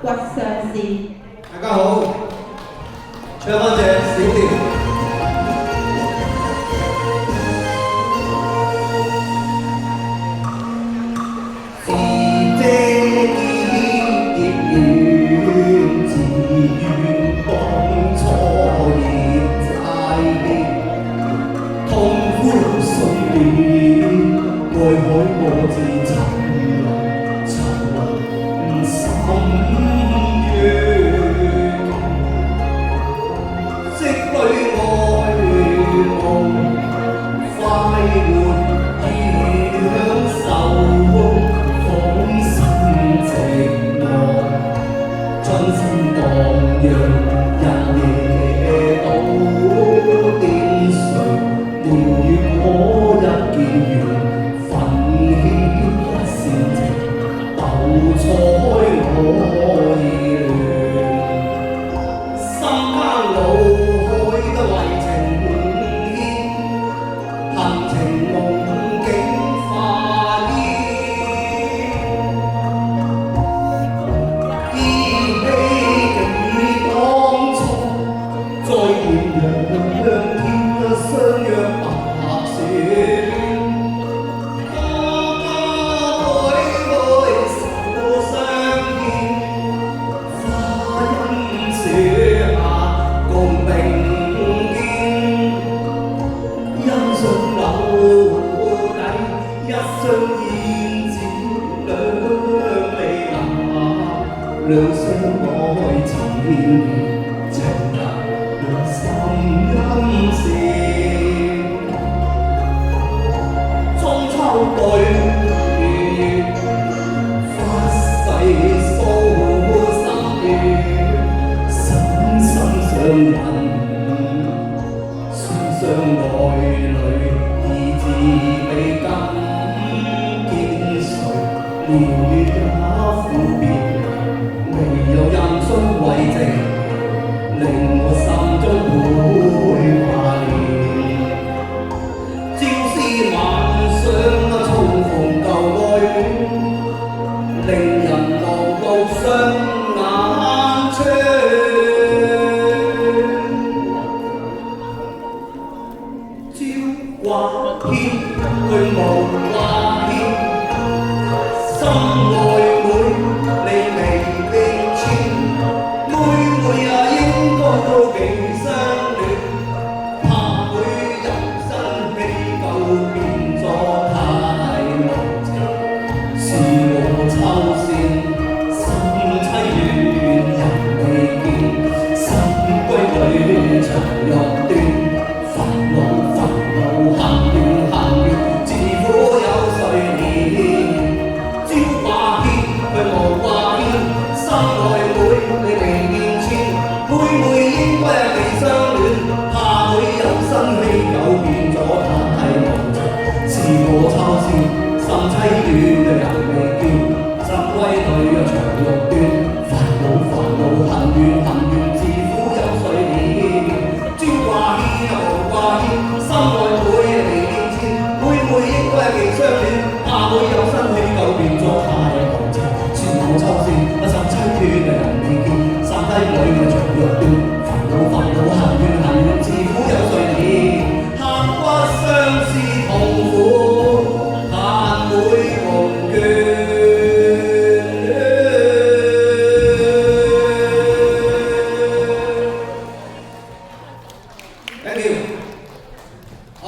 骨相思。大家好，唱翻隻小調。是這結緣，自願當初熱債，痛苦歲月，愛海過至沉淪，深淵。積累愛夢，快活易享受。春心蕩漾，日夜到天垂，年月可一見緣，奮起一線情，鬥錯我意亂，心間腦海得為情牽，行情夢境化煙。兩相愛情情難心音線，中秋對月，發誓訴心願，心心相印，雙雙愛侶，意志比金堅垂，年月也苦別。唯有任君慰藉，令我心中倍掛念。朝思晚想，重逢舊愛戀，令人望到雙眼窗。朝掛牽，去無掛牽，心愛妹，你未都幾相戀，怕佢人生氣舊變作太無情，是我抽線，心凄亂人未見，心歸裏長欲斷，煩惱恨怨，自苦有誰憐？朝掛牽，去無掛牽，心愛妹，你未見穿，妹應該未相戀，怕佢有生氣久變咗太無情，是我抽線，心凄亂人未見，心歸裏長欲斷，煩惱恨怨，自苦有誰憐？朝掛牽無掛牽，心愛妹未見穿，妹應該未相戀，怕佢有生氣久變咗太無情，是我抽線，心凄亂人未見，心低裏長欲斷。煩惱恨怨，自苦有誰憐？刻骨相思痛苦，但會共倦。Thank you。好。